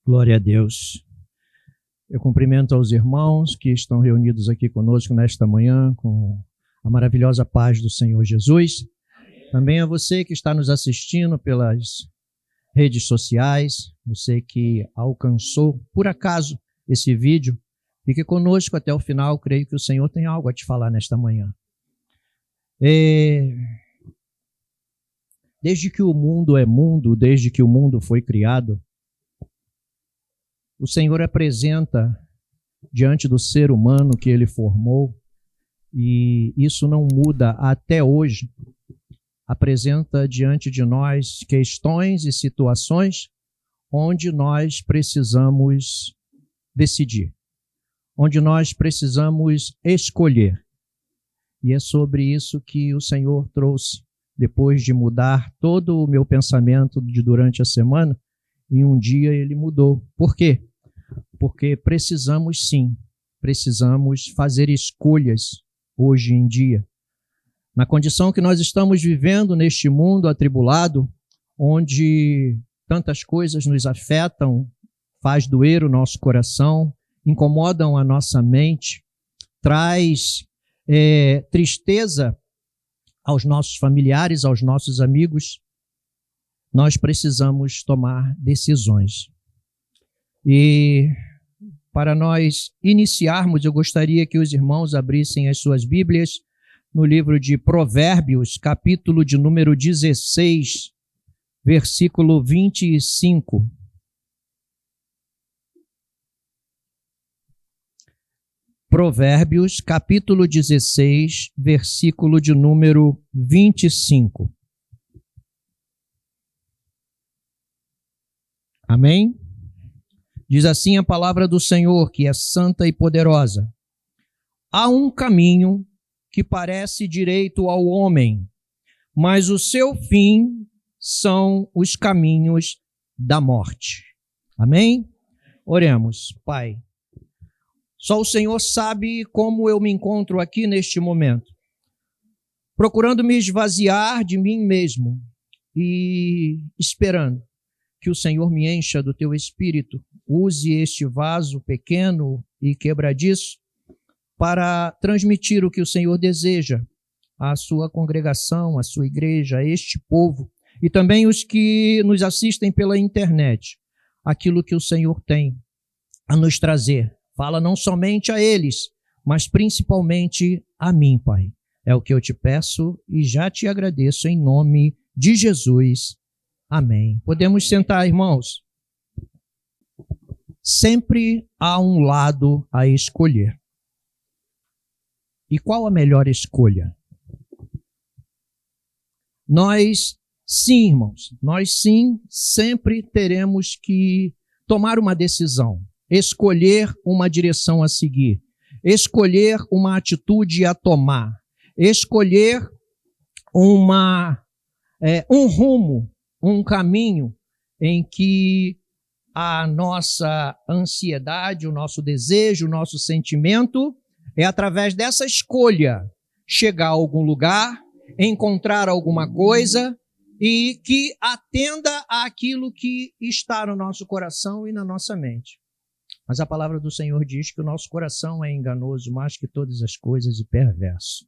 Glória a Deus. Eu cumprimento aos irmãos que estão reunidos aqui conosco nesta manhã com a maravilhosa paz do Senhor Jesus. Também a você que está nos assistindo pelas redes sociais, você que alcançou, por acaso, esse vídeo. Fique conosco até o final, creio que o Senhor tem algo a te falar nesta manhã. Desde que o mundo é mundo, desde que o mundo foi criado, o Senhor apresenta diante do ser humano que Ele formou, e isso não muda até hoje, apresenta diante de nós questões e situações onde nós precisamos decidir, onde nós precisamos escolher. E é sobre isso que o Senhor trouxe, depois de mudar todo o meu pensamento durante a semana, em um dia Ele mudou. Por quê? Porque precisamos fazer escolhas hoje em dia. Na condição que nós estamos vivendo neste mundo atribulado, onde tantas coisas nos afetam, faz doer o nosso coração, incomodam a nossa mente, traz tristeza aos nossos familiares, aos nossos amigos, nós precisamos tomar decisões. E para nós iniciarmos, eu gostaria que os irmãos abrissem as suas Bíblias no livro de Provérbios, capítulo de número 16, versículo 25. Provérbios, capítulo 16, versículo de número 25. Amém? Diz assim a palavra do Senhor, que é santa e poderosa. Há um caminho que parece direito ao homem, mas o seu fim são os caminhos da morte. Amém? Oremos, Pai. Só o Senhor sabe como eu me encontro aqui neste momento, procurando me esvaziar de mim mesmo e esperando que o Senhor me encha do teu Espírito. Use este vaso pequeno e quebradiço para transmitir o que o Senhor deseja à sua congregação, à sua igreja, a este povo e também os que nos assistem pela internet. Aquilo que o Senhor tem a nos trazer. Fala não somente a eles, mas principalmente a mim, Pai. É o que eu te peço e já te agradeço em nome de Jesus. Amém. Podemos sentar, irmãos. Sempre há um lado a escolher. E qual a melhor escolha? Nós sim, irmãos, nós sim sempre teremos que tomar uma decisão, escolher uma direção a seguir, escolher uma atitude a tomar, escolher um rumo, um caminho em que a nossa ansiedade, o nosso desejo, o nosso sentimento é através dessa escolha chegar a algum lugar, encontrar alguma coisa e que atenda àquilo que está no nosso coração e na nossa mente. Mas a palavra do Senhor diz que o nosso coração é enganoso mais que todas as coisas e perverso.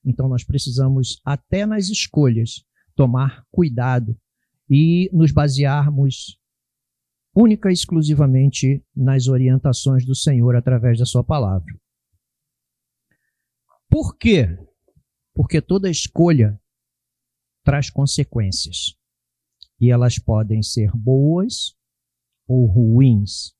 Então nós precisamos, até nas escolhas, tomar cuidado e nos basearmos única e exclusivamente nas orientações do Senhor através da sua palavra. Por quê? Porque toda escolha traz consequências. E elas podem ser boas ou ruins.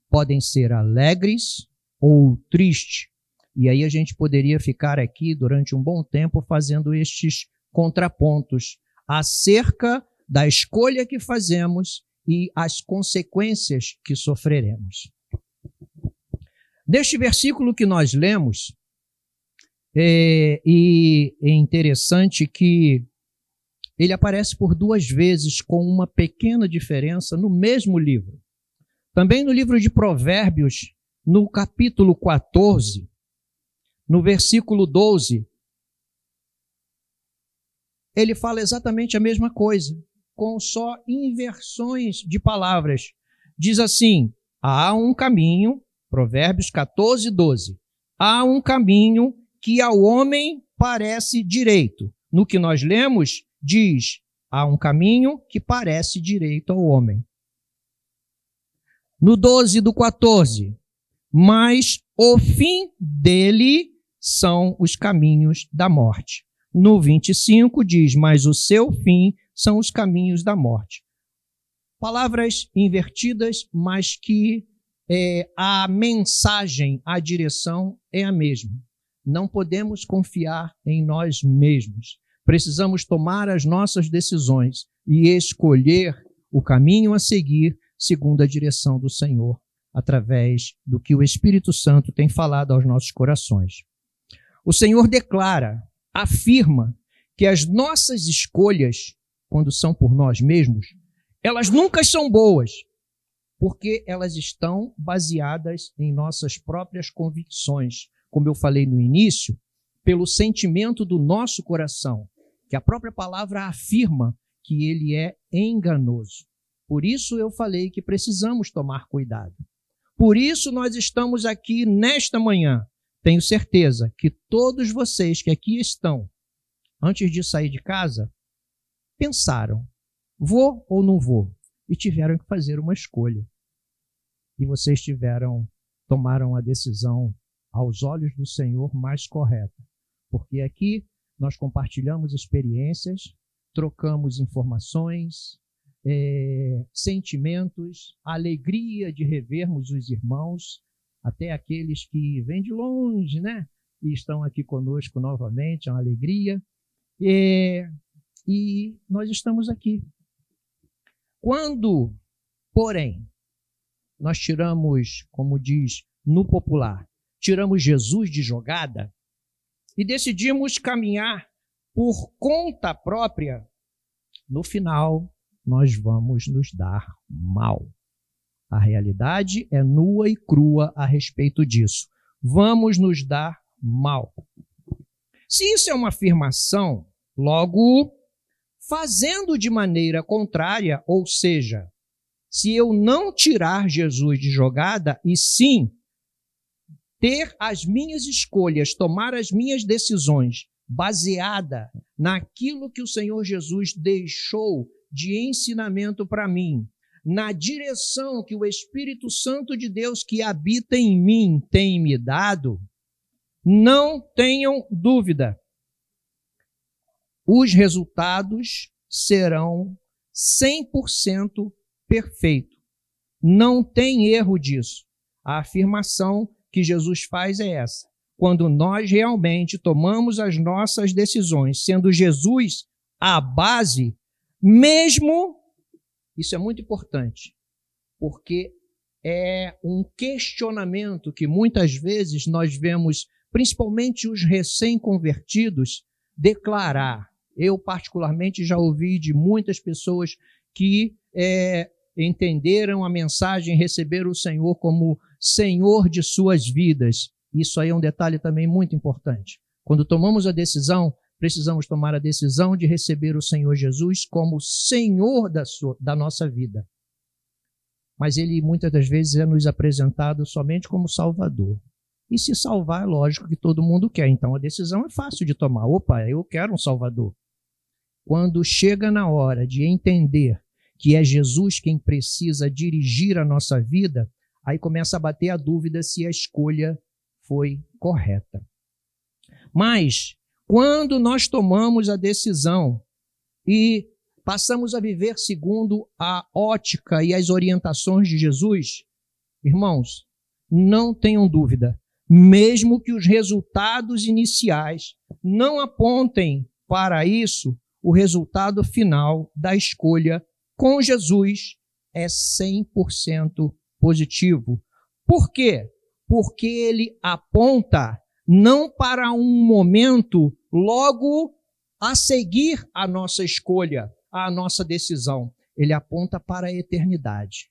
Podem ser alegres ou tristes. E aí a gente poderia ficar aqui durante um bom tempo fazendo estes contrapontos acerca da escolha que fazemos e as consequências que sofreremos. Neste versículo que nós lemos, é interessante que ele aparece por 2 vezes com uma pequena diferença no mesmo livro. Também no livro de Provérbios, no capítulo 14, no versículo 12, ele fala exatamente a mesma coisa, com só inversões de palavras. diz assim: há um caminho, Provérbios 14, 12. Há um caminho que ao homem parece direito. No que nós lemos, diz: há um caminho que parece direito ao homem. No 12 do 14, mas o fim dele são os caminhos da morte. No 25 diz: mas o seu fim são os caminhos da morte. Palavras invertidas, mas que a mensagem, a direção é a mesma. Não podemos confiar em nós mesmos. Precisamos tomar as nossas decisões e escolher o caminho a seguir segundo a direção do Senhor, através do que o Espírito Santo tem falado aos nossos corações. O Senhor declara, afirma que as nossas escolhas, quando são por nós mesmos, elas nunca são boas, porque elas estão baseadas em nossas próprias convicções, como eu falei no início, pelo sentimento do nosso coração, que a própria palavra afirma que ele é enganoso. Por isso eu falei que precisamos tomar cuidado. Por isso nós estamos aqui nesta manhã. Tenho certeza que todos vocês que aqui estão, antes de sair de casa, pensaram, vou ou não vou? E tiveram que fazer uma escolha. E vocês tomaram a decisão aos olhos do Senhor mais correta. Porque aqui nós compartilhamos experiências, trocamos informações, sentimentos, alegria de revermos os irmãos, até aqueles que vêm de longe, né? E estão aqui conosco novamente, é uma alegria. E nós estamos aqui. Quando, porém, nós tiramos, como diz no popular, tiramos Jesus de jogada e decidimos caminhar por conta própria, no final nós vamos nos dar mal. A realidade é nua e crua a respeito disso. Vamos nos dar mal. Se isso é uma afirmação, logo, fazendo de maneira contrária, ou seja, se eu não tirar Jesus de jogada, e sim ter as minhas escolhas, tomar as minhas decisões baseada naquilo que o Senhor Jesus deixou de ensinamento para mim, na direção que o Espírito Santo de Deus que habita em mim tem me dado, não tenham dúvida, os resultados serão 100% perfeitos. Não tem erro disso. A afirmação que Jesus faz é essa. Quando nós realmente tomamos as nossas decisões, sendo Jesus a base, mesmo, isso é muito importante, porque é um questionamento que muitas vezes nós vemos, principalmente os recém-convertidos, declarar. Eu, particularmente, já ouvi de muitas pessoas que entenderam a mensagem, receberam o Senhor como Senhor de suas vidas. Isso aí é um detalhe também muito importante. Quando tomamos a decisão, precisamos tomar a decisão de receber o Senhor Jesus como Senhor da nossa vida. Mas ele muitas das vezes é nos apresentado somente como Salvador. E se salvar, é lógico que todo mundo quer. Então a decisão é fácil de tomar. Opa, eu quero um Salvador. Quando chega na hora de entender que é Jesus quem precisa dirigir a nossa vida, aí começa a bater a dúvida se a escolha foi correta. Mas, quando nós tomamos a decisão e passamos a viver segundo a ótica e as orientações de Jesus, irmãos, não tenham dúvida, mesmo que os resultados iniciais não apontem para isso, o resultado final da escolha com Jesus é 100% positivo. Por quê? Porque ele aponta não para um momento logo a seguir a nossa escolha, a nossa decisão. Ele aponta para a eternidade.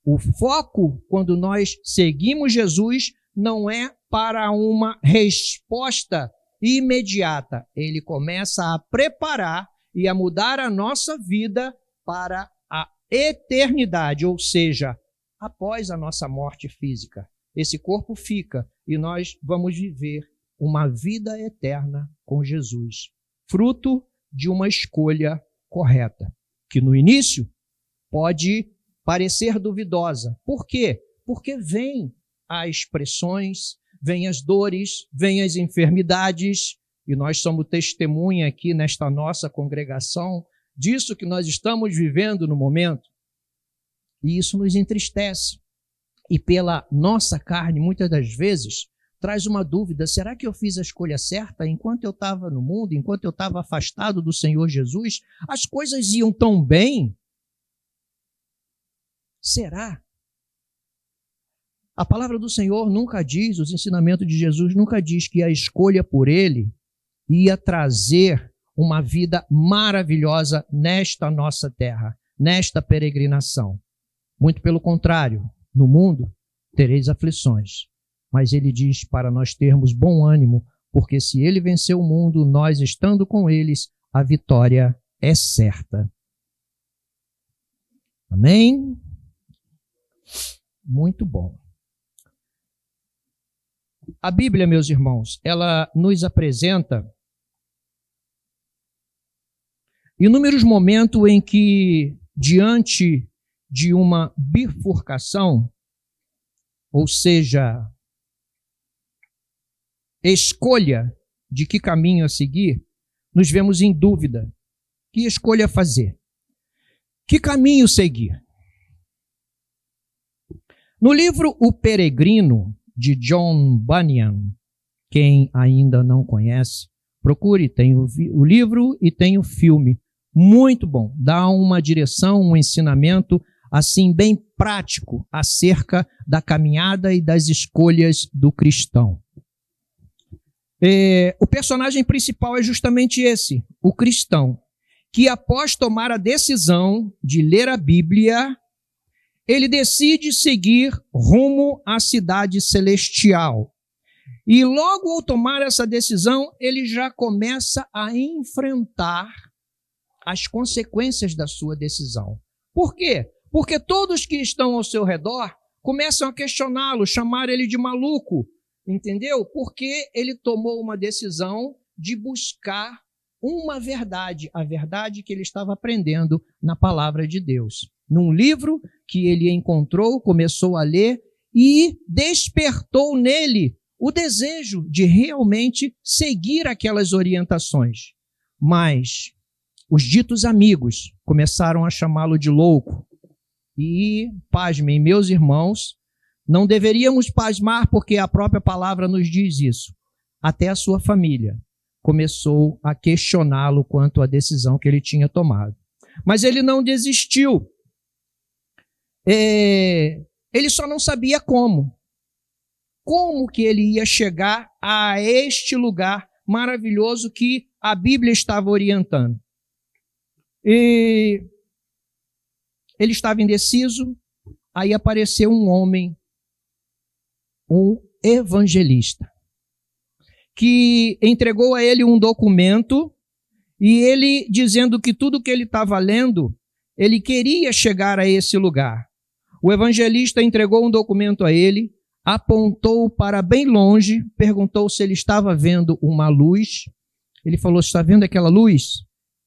O foco, quando nós seguimos Jesus, não é para uma resposta imediata. Ele começa a preparar e a mudar a nossa vida para a eternidade, ou seja, após a nossa morte física. Esse corpo fica e nós vamos viver uma vida eterna com Jesus, fruto de uma escolha correta, que no início pode parecer duvidosa. Por quê? Porque vem as pressões, vem as dores, vem as enfermidades, e nós somos testemunha aqui nesta nossa congregação disso que nós estamos vivendo no momento, e isso nos entristece. E pela nossa carne, muitas das vezes, traz uma dúvida: será que eu fiz a escolha certa? Enquanto eu estava no mundo, enquanto eu estava afastado do Senhor Jesus, as coisas iam tão bem? Será? A palavra do Senhor nunca diz, os ensinamentos de Jesus nunca diz que a escolha por Ele ia trazer uma vida maravilhosa nesta nossa terra, nesta peregrinação. Muito pelo contrário, no mundo tereis aflições. Mas Ele diz para nós termos bom ânimo, porque se Ele venceu o mundo, nós estando com eles, a vitória é certa. Amém? Muito bom. A Bíblia, meus irmãos, ela nos apresenta inúmeros momentos em que, diante de uma bifurcação, ou seja, escolha de que caminho a seguir, nos vemos em dúvida. Que escolha fazer? Que caminho seguir? No livro O Peregrino, de John Bunyan, quem ainda não conhece, procure, tem o livro e tem o filme. Muito bom, dá uma direção, um ensinamento assim bem prático acerca da caminhada e das escolhas do cristão. O personagem principal é justamente esse, o cristão, que após tomar a decisão de ler a Bíblia, ele decide seguir rumo à cidade celestial. E logo ao tomar essa decisão, ele já começa a enfrentar as consequências da sua decisão. Por quê? Porque todos que estão ao seu redor começam a questioná-lo, chamar ele de maluco, entendeu? Porque ele tomou uma decisão de buscar uma verdade, a verdade que ele estava aprendendo na palavra de Deus. Num livro que ele encontrou, começou a ler e despertou nele o desejo de realmente seguir aquelas orientações. Mas os ditos amigos começaram a chamá-lo de louco. E, pasmem, meus irmãos, não deveríamos pasmar porque a própria palavra nos diz isso. Até a sua família começou a questioná-lo quanto à decisão que ele tinha tomado. Mas ele não desistiu. Ele só não sabia como. Como que ele ia chegar a este lugar maravilhoso que a Bíblia estava orientando. E ele estava indeciso, aí apareceu um homem, um evangelista, que entregou a ele um documento e ele, dizendo que tudo que ele estava lendo, ele queria chegar a esse lugar. O evangelista entregou um documento a ele, apontou para bem longe, perguntou se ele estava vendo uma luz. Ele falou: está vendo aquela luz?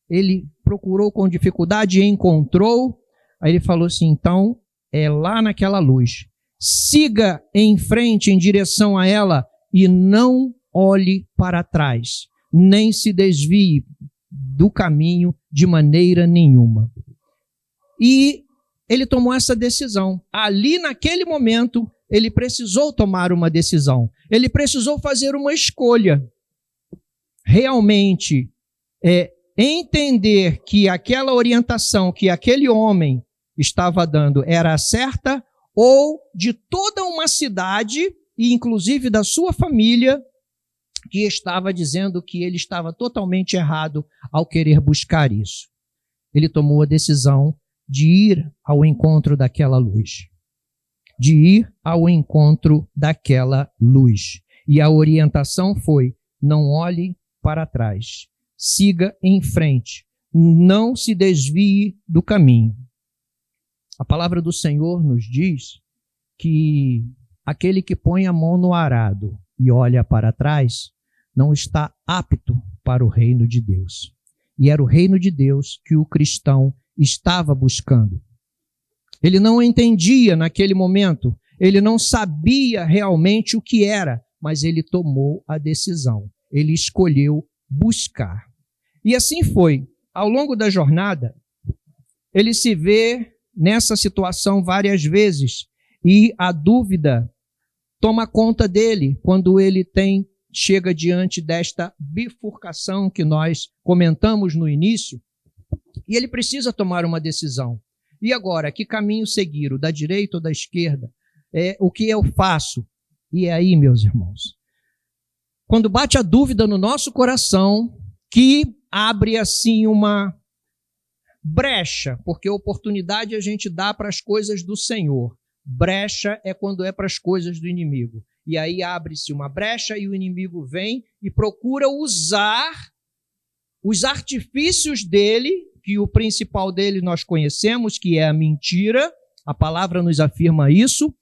Ele procurou com dificuldade e encontrou. Aí ele falou assim: então é lá naquela luz. Siga em frente em direção a ela e não olhe para trás, nem se desvie do caminho de maneira nenhuma. E ele tomou essa decisão. Ali naquele momento, ele precisou tomar uma decisão. Ele precisou fazer uma escolha. Realmente, entender que aquela orientação que aquele homem estava dando era certa, ou de toda uma cidade, e inclusive da sua família, que estava dizendo que ele estava totalmente errado ao querer buscar isso. Ele tomou a decisão de ir ao encontro daquela luz. De ir ao encontro daquela luz. E a orientação foi: não olhe para trás. Siga em frente. Não se desvie do caminho. A palavra do Senhor nos diz que aquele que põe a mão no arado e olha para trás não está apto para o reino de Deus. E era o reino de Deus que o cristão estava buscando. Ele não entendia naquele momento, ele não sabia realmente o que era, mas ele tomou a decisão, ele escolheu buscar. E assim foi. Ao longo da jornada, ele se vê nessa situação várias vezes e a dúvida toma conta dele quando ele chega diante desta bifurcação que nós comentamos no início e ele precisa tomar uma decisão. E agora, que caminho seguir, o da direita ou da esquerda? O que eu faço? E aí, meus irmãos, quando bate a dúvida no nosso coração, que abre assim uma brecha, porque oportunidade a gente dá para as coisas do Senhor. Brecha é quando é para as coisas do inimigo. E aí abre-se uma brecha e o inimigo vem e procura usar os artifícios dele, que o principal dele nós conhecemos, que é a mentira, a palavra nos afirma isso,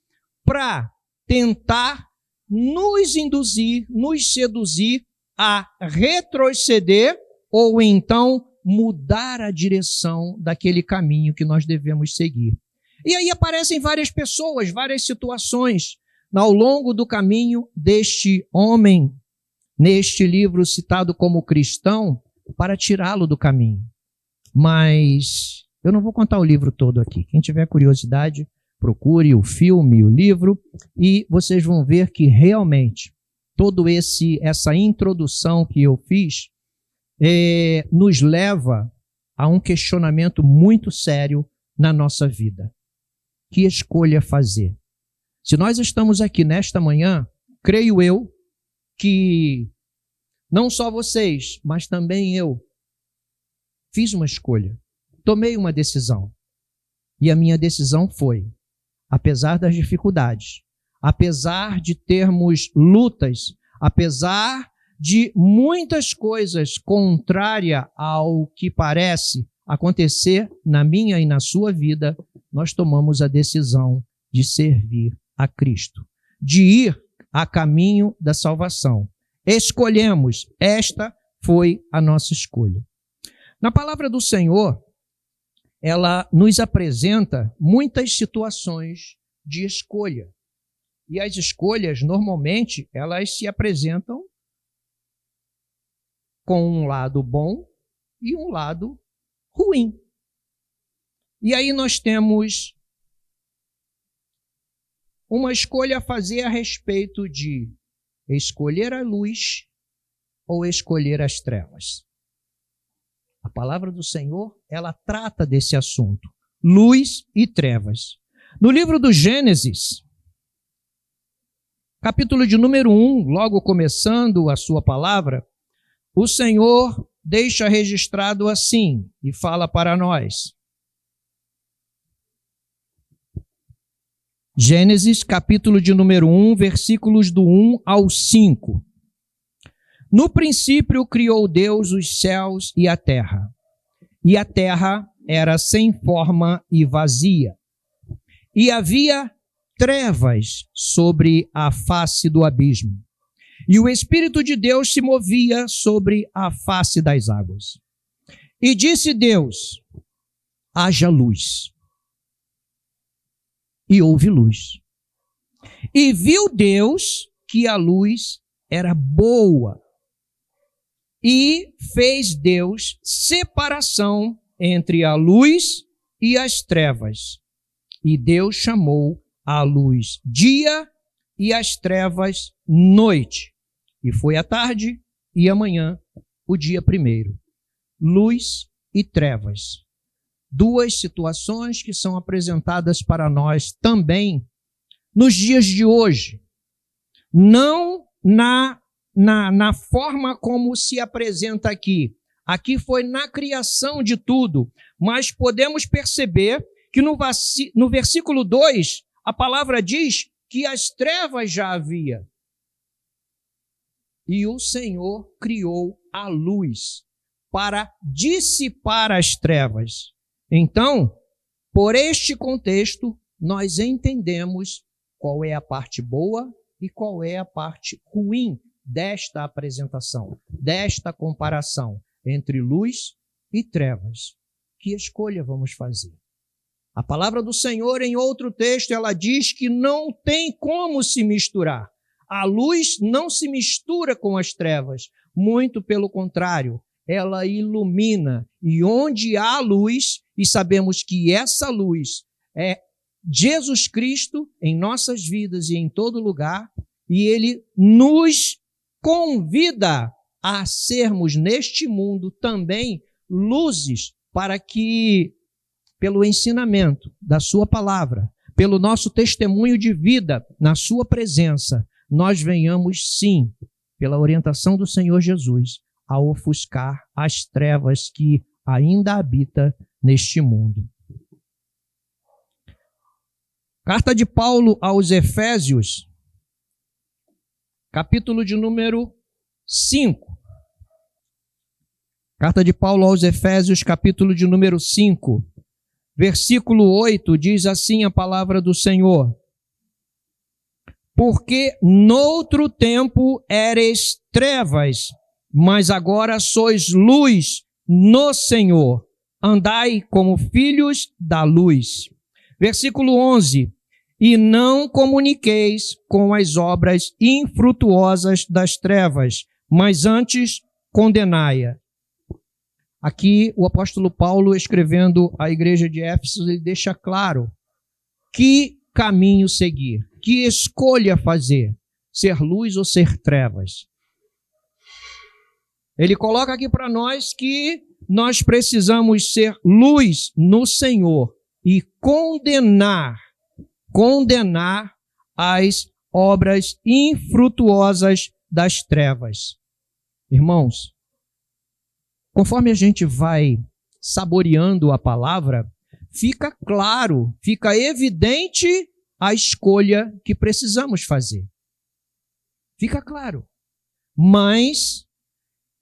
para tentar nos induzir, nos seduzir a retroceder ou então mudar a direção daquele caminho que nós devemos seguir. E aí aparecem várias pessoas, várias situações ao longo do caminho deste homem, neste livro citado como cristão, para tirá-lo do caminho. Mas eu não vou contar o livro todo aqui. Quem tiver curiosidade, procure o filme, o livro, e vocês vão ver que realmente essa introdução que eu fiz nos leva a um questionamento muito sério na nossa vida. Que escolha fazer? Se nós estamos aqui nesta manhã, creio eu que não só vocês, mas também eu fiz uma escolha, tomei uma decisão. E a minha decisão foi, apesar das dificuldades, apesar de termos lutas, apesar de muitas coisas contrárias ao que parece acontecer na minha e na sua vida, nós tomamos a decisão de servir a Cristo, de ir a caminho da salvação. Escolhemos, esta foi a nossa escolha. Na palavra do Senhor, ela nos apresenta muitas situações de escolha. E as escolhas, normalmente, elas se apresentam com um lado bom e um lado ruim. E aí nós temos uma escolha a fazer a respeito de escolher a luz ou escolher as trevas. A palavra do Senhor, ela trata desse assunto, luz e trevas. No livro do Gênesis, capítulo de número 1, logo começando a sua palavra, o Senhor deixa registrado assim e fala para nós. Gênesis, capítulo de número 1, versículos do 1 ao 5. No princípio criou Deus os céus e a terra era sem forma e vazia, e havia trevas sobre a face do abismo, e o Espírito de Deus se movia sobre a face das águas. E disse Deus, haja luz. E houve luz. E viu Deus que a luz era boa. E fez Deus separação entre a luz e as trevas. E Deus chamou a luz dia e as trevas noite. E foi a tarde e a manhã, o dia primeiro. Luz e trevas. Duas situações que são apresentadas para nós também nos dias de hoje. Não na forma como se apresenta aqui. Aqui foi na criação de tudo, mas podemos perceber que no versículo 2, a palavra diz que as trevas já havia. E o Senhor criou a luz para dissipar as trevas. Então, por este contexto, nós entendemos qual é a parte boa e qual é a parte ruim desta apresentação, desta comparação entre luz e trevas. Que escolha vamos fazer? A palavra do Senhor, em outro texto, ela diz que não tem como se misturar. A luz não se mistura com as trevas, muito pelo contrário, ela ilumina. E onde há luz, e sabemos que essa luz é Jesus Cristo em nossas vidas e em todo lugar, e Ele nos convida a sermos neste mundo também luzes para que, pelo ensinamento da sua palavra, pelo nosso testemunho de vida na sua presença, nós venhamos sim, pela orientação do Senhor Jesus, a ofuscar as trevas que ainda habita neste mundo. Carta de Paulo aos Efésios, capítulo de número 5. Carta de Paulo aos Efésios, capítulo de número 5, versículo 8, diz assim a palavra do Senhor: porque noutro tempo éreis trevas, mas agora sois luz no Senhor. Andai como filhos da luz. Versículo 11. E não comuniqueis com as obras infrutuosas das trevas, mas antes condenai-a. Aqui o apóstolo Paulo, escrevendo à igreja de Éfeso, ele deixa claro que caminho seguir, que escolha fazer, ser luz ou ser trevas. Ele coloca aqui para nós que nós precisamos ser luz no Senhor e condenar as obras infrutuosas das trevas. Irmãos, conforme a gente vai saboreando a palavra, fica claro, fica evidente a escolha que precisamos fazer. Fica claro. Mas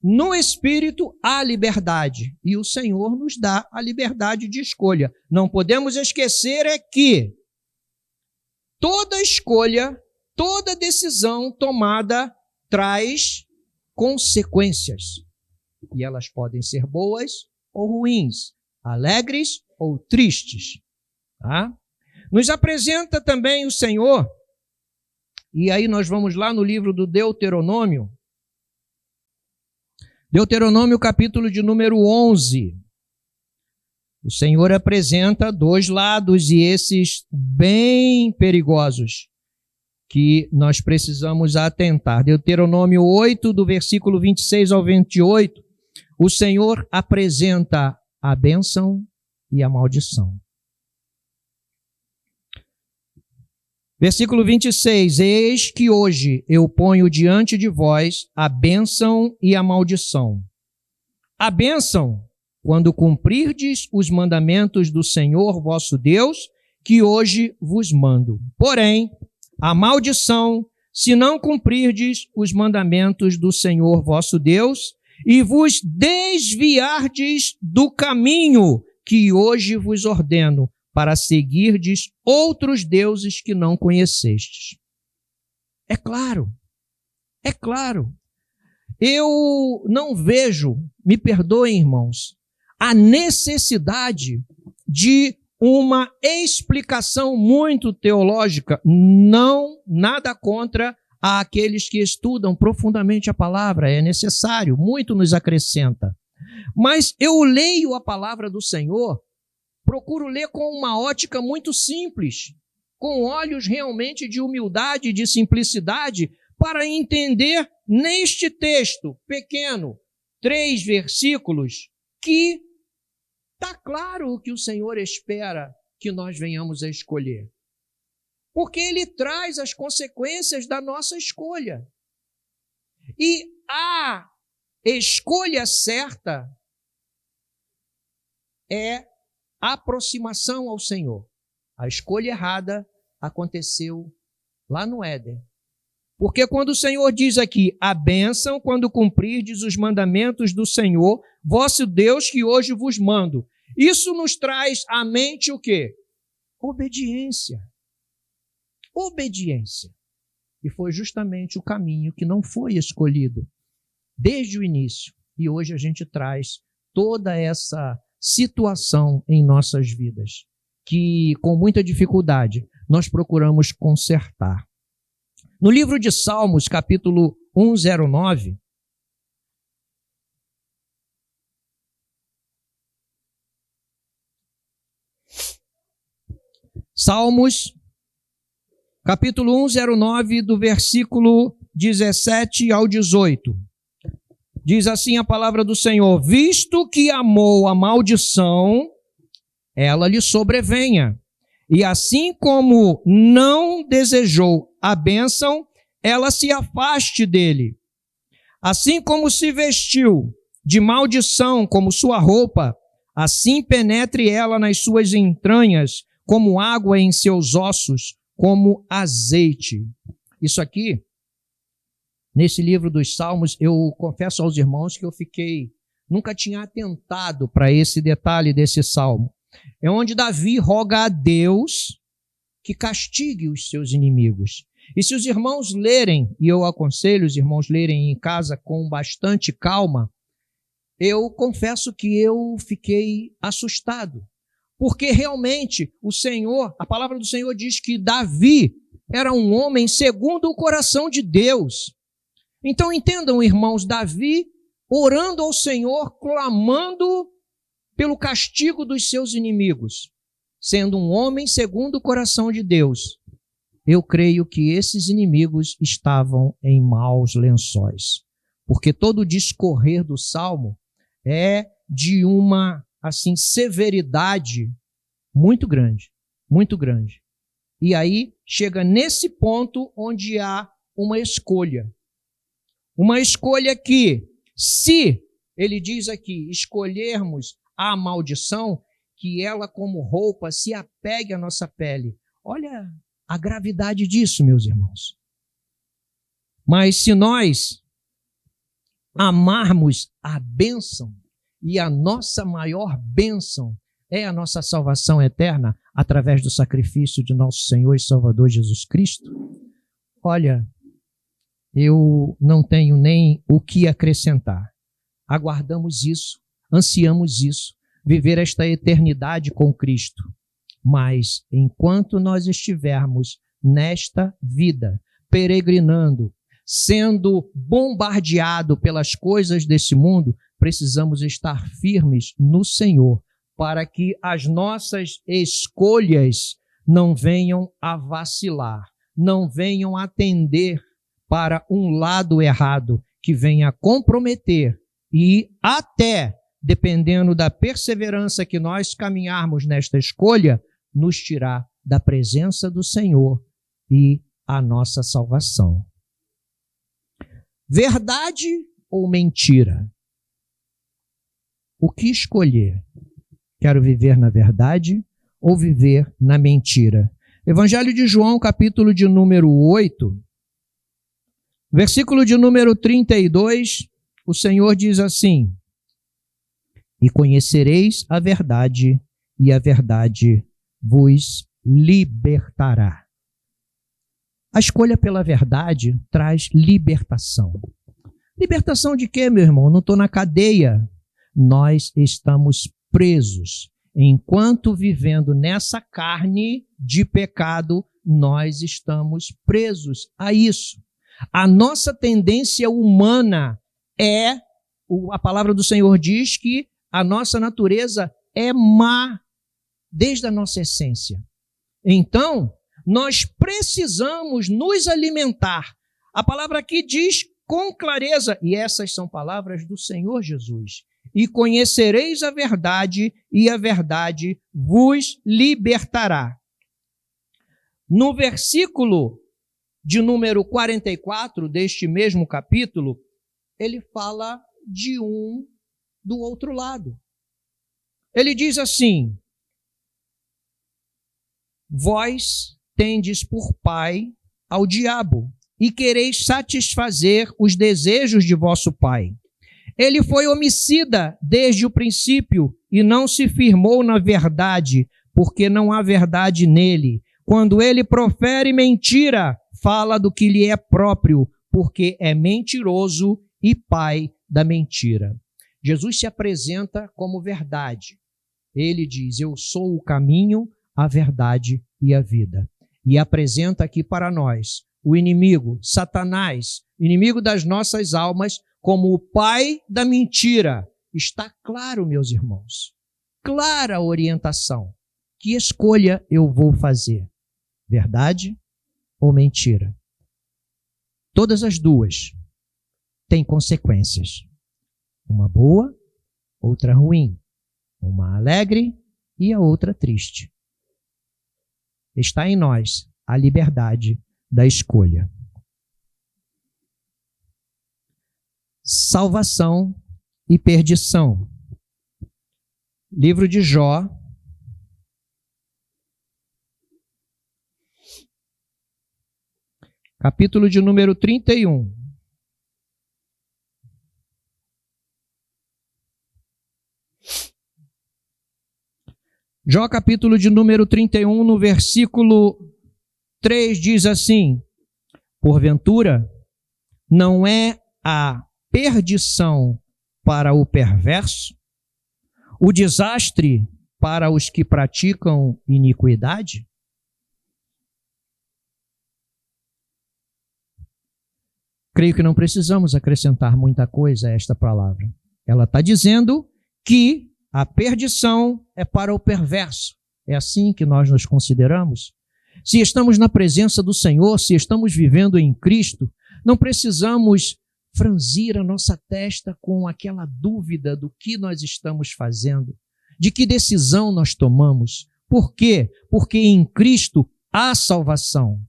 no Espírito há liberdade e o Senhor nos dá a liberdade de escolha. Não podemos esquecer é que toda escolha, toda decisão tomada traz consequências. E elas podem ser boas ou ruins, alegres ou tristes. Tá? Nos apresenta também o Senhor, e aí nós vamos lá no livro do Deuteronômio. Deuteronômio, capítulo de número 11. O Senhor apresenta dois lados, e esses bem perigosos, que nós precisamos atentar. Deuteronômio 8, do versículo 26 ao 28, o Senhor apresenta a bênção e a maldição. Versículo 26, eis que hoje eu ponho diante de vós a bênção e a maldição. A bênção, quando cumprirdes os mandamentos do Senhor vosso Deus, que hoje vos mando. Porém, a maldição, se não cumprirdes os mandamentos do Senhor vosso Deus, e vos desviardes do caminho que hoje vos ordeno, para seguirdes outros deuses que não conhecestes. É claro. Eu não vejo, me perdoem, irmãos, a necessidade de uma explicação muito teológica, não nada contra aqueles que estudam profundamente a palavra, é necessário, muito nos acrescenta. Mas eu leio a palavra do Senhor, procuro ler com uma ótica muito simples, com olhos realmente de humildade e de simplicidade, para entender neste texto pequeno, 3 versículos, que está claro o que o Senhor espera que nós venhamos a escolher. Porque Ele traz as consequências da nossa escolha. E a escolha certa é aproximação ao Senhor. A escolha errada aconteceu lá no Éden. Porque quando o Senhor diz aqui, a bênção quando cumprirdes os mandamentos do Senhor, vosso Deus, que hoje vos mando. Isso nos traz à mente o quê? Obediência. Obediência. E foi justamente o caminho que não foi escolhido desde o início. E hoje a gente traz toda essa situação em nossas vidas, que com muita dificuldade nós procuramos consertar. No livro de Salmos, capítulo 109, Salmos, capítulo 109, do versículo 17 ao 18. Diz assim a palavra do Senhor: visto que amou a maldição, ela lhe sobrevenha. E assim como não desejou a bênção, ela se afaste dele. Assim como se vestiu de maldição como sua roupa, assim penetre ela nas suas entranhas, como água em seus ossos, como azeite. Isso aqui, nesse livro dos Salmos, eu confesso aos irmãos que eu nunca tinha atentado para esse detalhe desse salmo. É onde Davi roga a Deus que castigue os seus inimigos. E se os irmãos lerem, e eu aconselho os irmãos lerem em casa com bastante calma, eu confesso que eu fiquei assustado. Porque realmente o Senhor, a palavra do Senhor diz que Davi era um homem segundo o coração de Deus. Então entendam, irmãos, Davi orando ao Senhor, clamando pelo castigo dos seus inimigos, sendo um homem segundo o coração de Deus. Eu creio que esses inimigos estavam em maus lençóis, porque todo o discorrer do Salmo é de uma severidade muito grande, muito grande. E aí chega nesse ponto onde há uma escolha. Uma escolha que, se, ele diz aqui, escolhermos a maldição, que ela como roupa se apegue à nossa pele. Olha a gravidade disso, meus irmãos. Mas se nós amarmos a bênção, e a nossa maior bênção é a nossa salvação eterna através do sacrifício de nosso Senhor e Salvador Jesus Cristo, olha, eu não tenho nem o que acrescentar. Aguardamos isso, ansiamos isso, viver esta eternidade com Cristo. Mas enquanto nós estivermos nesta vida, peregrinando, sendo bombardeado pelas coisas desse mundo, precisamos estar firmes no Senhor, para que as nossas escolhas não venham a vacilar, não venham a tender para um lado errado, que venha a comprometer e até, dependendo da perseverança que nós caminharmos nesta escolha, nos tirar da presença do Senhor e a nossa salvação. Verdade ou mentira? O que escolher? Quero viver na verdade ou viver na mentira? Evangelho de João, capítulo de número 8, versículo de número 32, o Senhor diz assim: e conhecereis a verdade, e a verdade vos libertará. A escolha pela verdade traz libertação. Libertação de quê, meu irmão? Não estou na cadeia. Nós estamos presos. Enquanto vivendo nessa carne de pecado, nós estamos presos a isso. A nossa tendência humana a palavra do Senhor diz que a nossa natureza é má desde a nossa essência. Então, nós precisamos nos alimentar. A palavra aqui diz com clareza, e essas são palavras do Senhor Jesus: e conhecereis a verdade, e a verdade vos libertará. No versículo de número 44 deste mesmo capítulo, ele fala do outro lado. Ele diz assim: vós tendes por pai ao diabo, e quereis satisfazer os desejos de vosso pai. Ele foi homicida desde o princípio e não se firmou na verdade, porque não há verdade nele. Quando ele profere mentira, fala do que lhe é próprio, porque é mentiroso e pai da mentira. Jesus se apresenta como verdade. Ele diz: eu sou o caminho, a verdade e a vida. E apresenta aqui para nós o inimigo, Satanás, inimigo das nossas almas, como o pai da mentira. Está claro, meus irmãos, clara a orientação. Que escolha eu vou fazer? Verdade ou mentira? Todas as duas têm consequências. Uma boa, outra ruim. Uma alegre e a outra triste. Está em nós a liberdade da escolha. Salvação e perdição. Livro de Jó. Capítulo de número 31. Jó, capítulo de número 31, no versículo 3, diz assim: porventura, não é a perdição para o perverso, o desastre para os que praticam iniquidade? Creio que não precisamos acrescentar muita coisa a esta palavra. Ela está dizendo que a perdição é para o perverso. É assim que nós nos consideramos. Se estamos na presença do Senhor, se estamos vivendo em Cristo, não precisamos franzir a nossa testa com aquela dúvida do que nós estamos fazendo, de que decisão nós tomamos. Por quê? Porque em Cristo há salvação.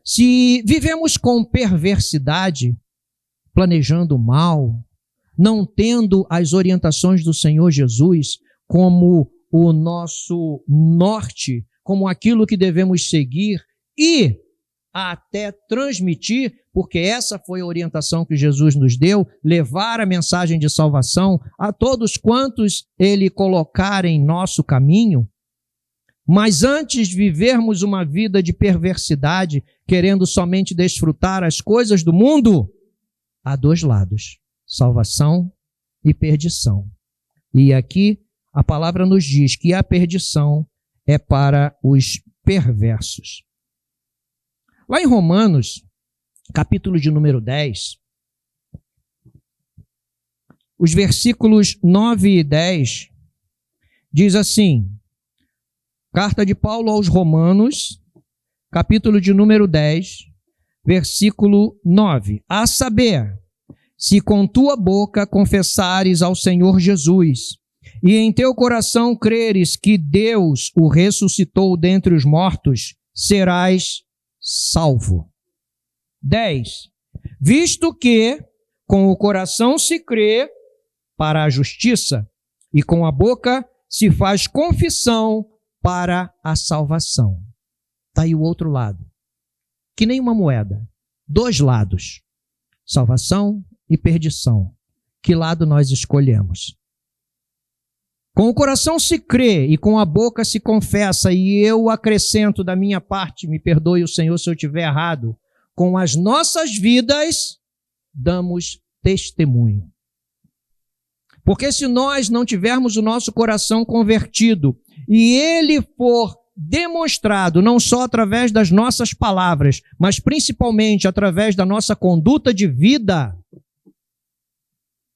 Se vivemos com perversidade, planejando mal, não tendo as orientações do Senhor Jesus como o nosso norte, como aquilo que devemos seguir e até transmitir, porque essa foi a orientação que Jesus nos deu, levar a mensagem de salvação a todos quantos Ele colocar em nosso caminho. Mas antes de vivermos uma vida de perversidade, querendo somente desfrutar as coisas do mundo, há dois lados: salvação e perdição. E aqui a palavra nos diz que a perdição é para os perversos. Lá em Romanos, capítulo de número 10, os versículos 9 e 10, diz assim: carta de Paulo aos Romanos, capítulo de número 10, versículo 9. A saber, se com tua boca confessares ao Senhor Jesus, e em teu coração creres que Deus o ressuscitou dentre os mortos, serás salvo. 10. Visto que com o coração se crê para a justiça, e com a boca se faz confissão para a salvação. Está aí o outro lado. Que nem uma moeda. Dois lados. Salvação e perdição. Que lado nós escolhemos? Com o coração se crê e com a boca se confessa, e eu acrescento da minha parte, me perdoe o Senhor se eu estiver errado, com as nossas vidas damos testemunho. Porque se nós não tivermos o nosso coração convertido e ele for demonstrado não só através das nossas palavras, mas principalmente através da nossa conduta de vida,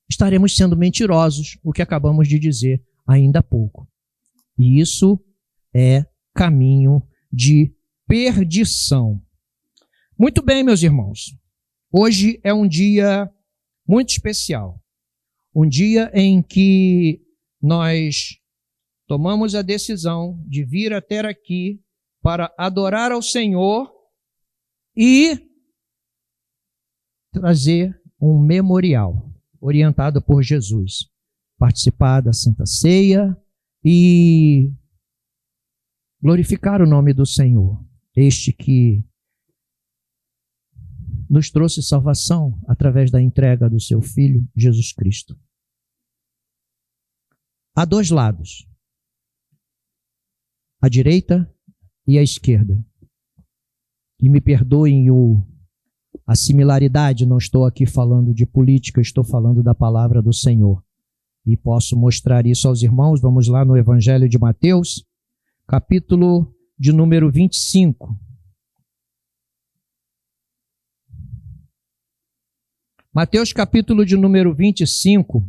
estaremos sendo mentirosos, o que acabamos de dizer ainda há pouco. E isso é caminho de perdição. Muito bem, meus irmãos. Hoje é um dia muito especial. Um dia em que nós tomamos a decisão de vir até aqui para adorar ao Senhor e trazer um memorial orientado por Jesus. Participar da Santa Ceia e glorificar o nome do Senhor. Este que nos trouxe salvação através da entrega do seu Filho, Jesus Cristo. Há dois lados, a direita e a esquerda. E me perdoem a similaridade, não estou aqui falando de política, estou falando da palavra do Senhor. E posso mostrar isso aos irmãos. Vamos lá no Evangelho de Mateus, capítulo de número 25. Mateus, capítulo de número 25.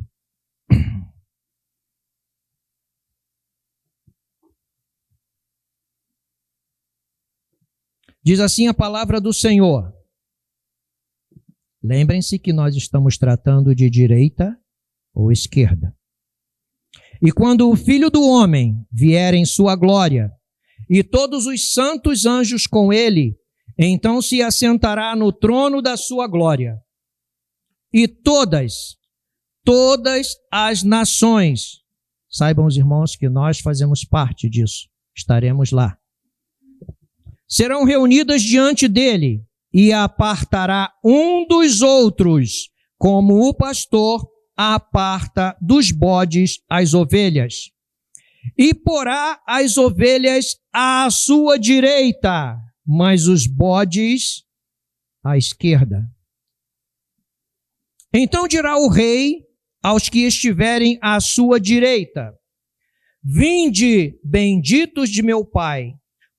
Diz assim a palavra do Senhor. Lembrem-se que nós estamos tratando de direita ou esquerda. E quando o Filho do Homem vier em sua glória, e todos os santos anjos com ele, então se assentará no trono da sua glória. E todas as nações, saibam os irmãos que nós fazemos parte disso, estaremos lá, serão reunidas diante dele e apartará um dos outros, como o pastor aparta dos bodes as ovelhas. E porá as ovelhas à sua direita, mas os bodes à esquerda. Então dirá o rei aos que estiverem à sua direita: Vinde, benditos de meu Pai,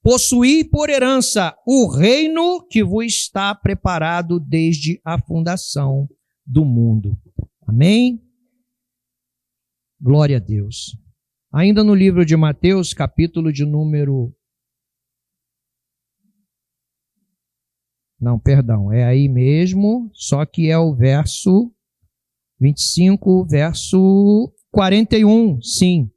possuí por herança o reino que vos está preparado desde a fundação do mundo. Amém? Glória a Deus. Ainda no livro de Mateus, capítulo de número... Não, perdão, é aí mesmo, só que é o verso 25, verso 41, sim.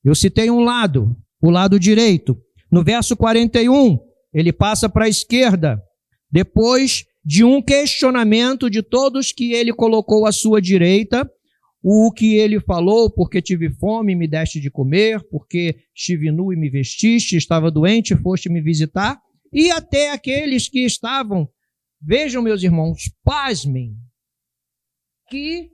Eu citei um lado, o lado direito. No verso 41, ele passa para a esquerda, depois de um questionamento de todos que ele colocou à sua direita, o que ele falou: porque tive fome e me deste de comer, porque estive nu e me vestiste, estava doente e foste me visitar, e até aqueles que estavam, vejam meus irmãos, pasmem, que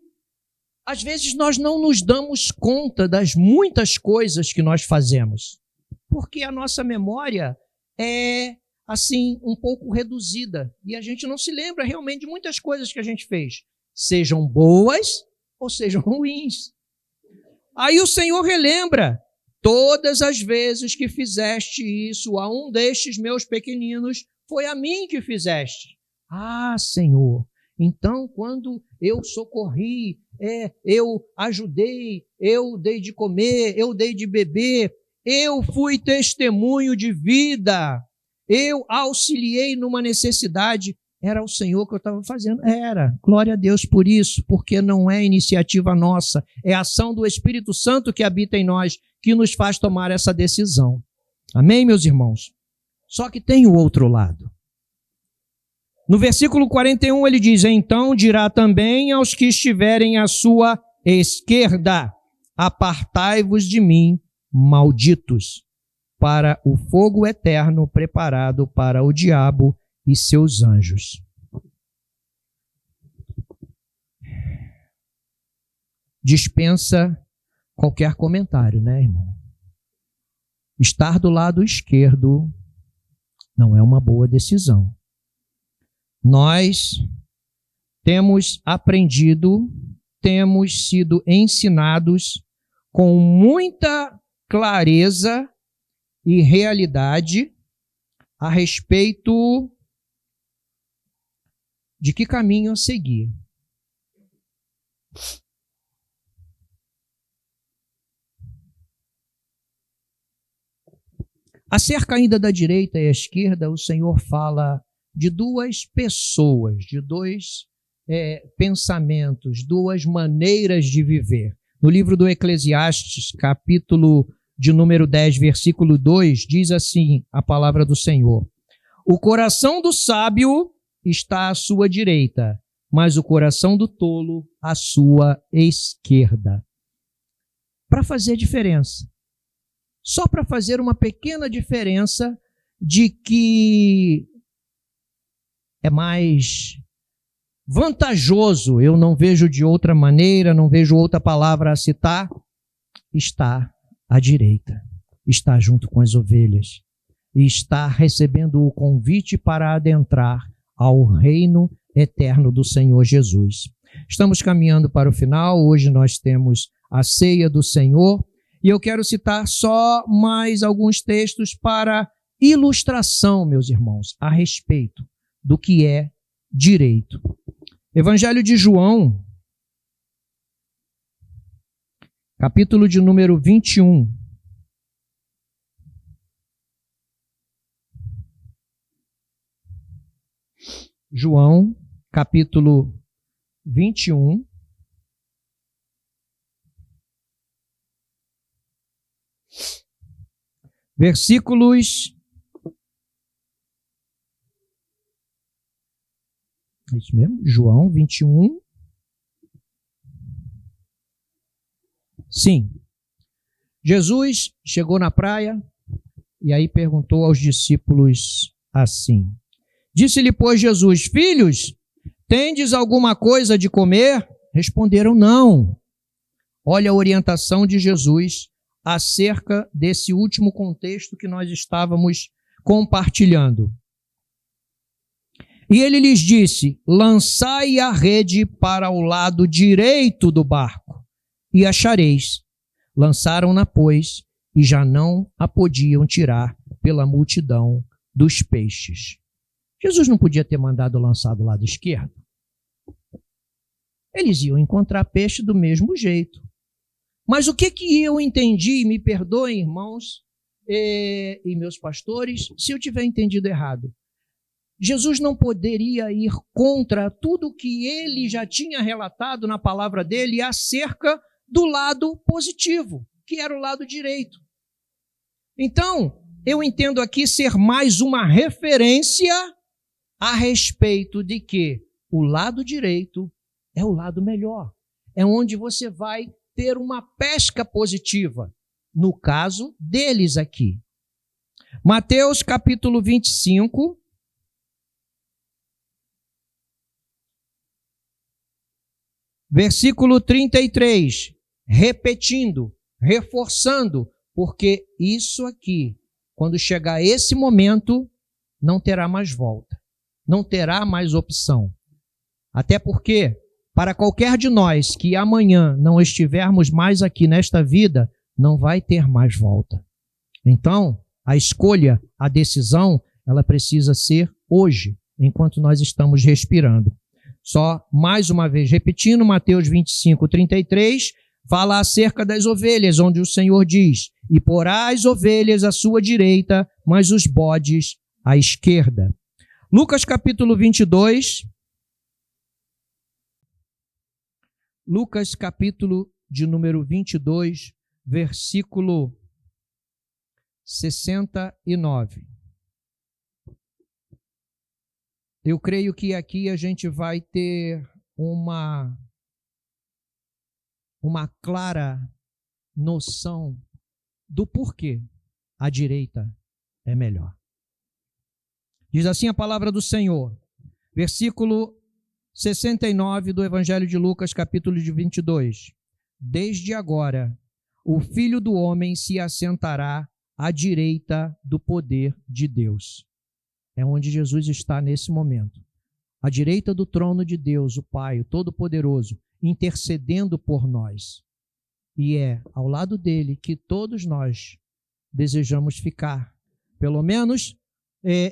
às vezes nós não nos damos conta das muitas coisas que nós fazemos, porque a nossa memória é, assim, um pouco reduzida, e a gente não se lembra realmente de muitas coisas que a gente fez, sejam boas ou sejam ruins. Aí o Senhor relembra: todas as vezes que fizeste isso a um destes meus pequeninos, foi a mim que fizeste. Ah, Senhor, então quando eu socorri, eu ajudei, eu dei de comer, eu dei de beber, eu fui testemunho de vida, eu auxiliei numa necessidade, era o Senhor que eu estava fazendo? Era. Glória a Deus por isso, porque não é iniciativa nossa, é a ação do Espírito Santo que habita em nós, que nos faz tomar essa decisão. Amém, meus irmãos? Só que tem o outro lado. No versículo 41 ele diz: então dirá também aos que estiverem à sua esquerda: apartai-vos de mim, malditos, para o fogo eterno preparado para o diabo e seus anjos. Dispensa qualquer comentário, né, irmão? Estar do lado esquerdo não é uma boa decisão. Nós temos aprendido, temos sido ensinados com muita clareza e realidade a respeito de que caminho a seguir. Acerca ainda da direita e a esquerda, o Senhor fala de duas pessoas, de dois pensamentos, duas maneiras de viver. No livro do Eclesiastes, capítulo de número 10, versículo 2, diz assim a palavra do Senhor: o coração do sábio está à sua direita, mas o coração do tolo à sua esquerda. Para fazer diferença. Só para fazer uma pequena diferença de que é mais vantajoso, eu não vejo de outra maneira, não vejo outra palavra a citar, está à direita, está junto com as ovelhas e está recebendo o convite para adentrar ao reino eterno do Senhor Jesus. Estamos caminhando para o final, hoje nós temos a ceia do Senhor e eu quero citar só mais alguns textos para ilustração, meus irmãos, a respeito do que é direito. Evangelho de João, capítulo de número 21. João, capítulo 21. Versículos... É isso mesmo? João 21. Sim. Jesus chegou na praia e aí perguntou aos discípulos assim. Disse-lhe, pois, Jesus, filhos, tendes alguma coisa de comer? Responderam, não. Olha a orientação de Jesus acerca desse último contexto que nós estávamos compartilhando. E ele lhes disse, lançai a rede para o lado direito do barco, e achareis. Lançaram-na, pois, e já não a podiam tirar pela multidão dos peixes. Jesus não podia ter mandado lançar do lado esquerdo. Eles iam encontrar peixe do mesmo jeito. Mas o que eu entendi, me perdoem, irmãos e meus pastores, se eu tiver entendido errado. Jesus não poderia ir contra tudo que ele já tinha relatado na palavra dele acerca do lado positivo, que era o lado direito. Então, eu entendo aqui ser mais uma referência a respeito de que o lado direito é o lado melhor. É onde você vai ter uma pesca positiva, no caso deles aqui. Mateus capítulo 25, versículo 33, repetindo, reforçando, porque isso aqui, quando chegar esse momento, não terá mais volta, não terá mais opção. Até porque, para qualquer de nós que amanhã não estivermos mais aqui nesta vida, não vai ter mais volta. Então, a escolha, a decisão, ela precisa ser hoje, enquanto nós estamos respirando. Só mais uma vez repetindo, Mateus 25, 33, fala acerca das ovelhas, onde o Senhor diz, e porá as ovelhas à sua direita, mas os bodes à esquerda. Lucas capítulo 22, Lucas capítulo de número 22, versículo 69. Eu creio que aqui a gente vai ter uma clara noção do porquê a direita é melhor. Diz assim a palavra do Senhor, versículo 69 do Evangelho de Lucas, capítulo de 22. Desde agora, o Filho do Homem se assentará à direita do poder de Deus. É onde Jesus está nesse momento. À direita do trono de Deus, o Pai, o Todo-Poderoso, intercedendo por nós. E é ao lado dele que todos nós desejamos ficar. Pelo menos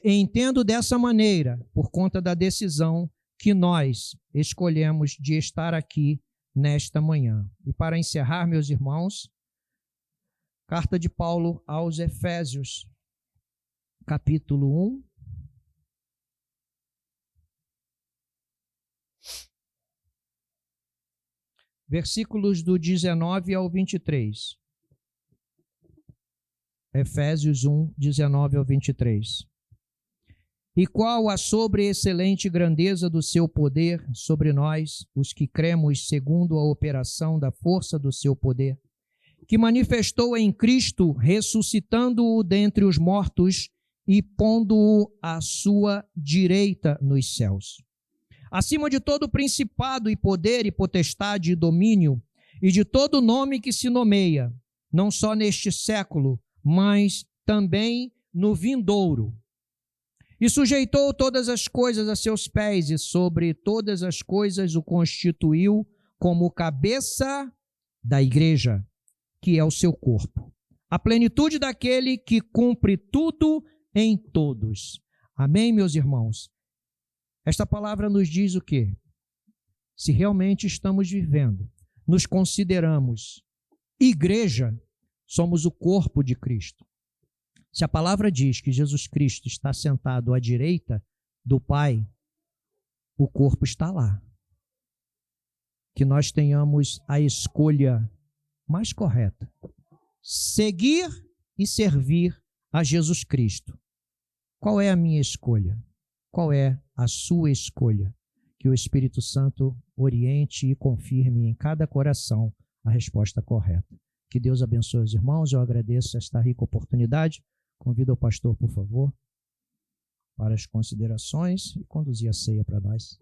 entendo dessa maneira, por conta da decisão que nós escolhemos de estar aqui nesta manhã. E para encerrar, meus irmãos, carta de Paulo aos Efésios, capítulo 1, versículos do 19 ao 23. Efésios 1, 19 ao 23. E qual a sobreexcelente grandeza do seu poder sobre nós, os que cremos segundo a operação da força do seu poder, que manifestou em Cristo, ressuscitando-o dentre os mortos e pondo-o à sua direita nos céus, acima de todo principado e poder e potestade e domínio, e de todo nome que se nomeia, não só neste século, mas também no vindouro. E sujeitou todas as coisas a seus pés, e sobre todas as coisas o constituiu como cabeça da igreja, que é o seu corpo. A plenitude daquele que cumpre tudo em todos. Amém, meus irmãos? Esta palavra nos diz o quê? Se realmente estamos vivendo, nos consideramos igreja, somos o corpo de Cristo. Se a palavra diz que Jesus Cristo está sentado à direita do Pai, o corpo está lá. Que nós tenhamos a escolha mais correta. Seguir e servir a Jesus Cristo. Qual é a minha escolha? Qual é a sua escolha? Que o Espírito Santo oriente e confirme em cada coração a resposta correta. Que Deus abençoe os irmãos. Eu agradeço esta rica oportunidade. Convido o pastor, por favor, para as considerações e conduzir a ceia para nós.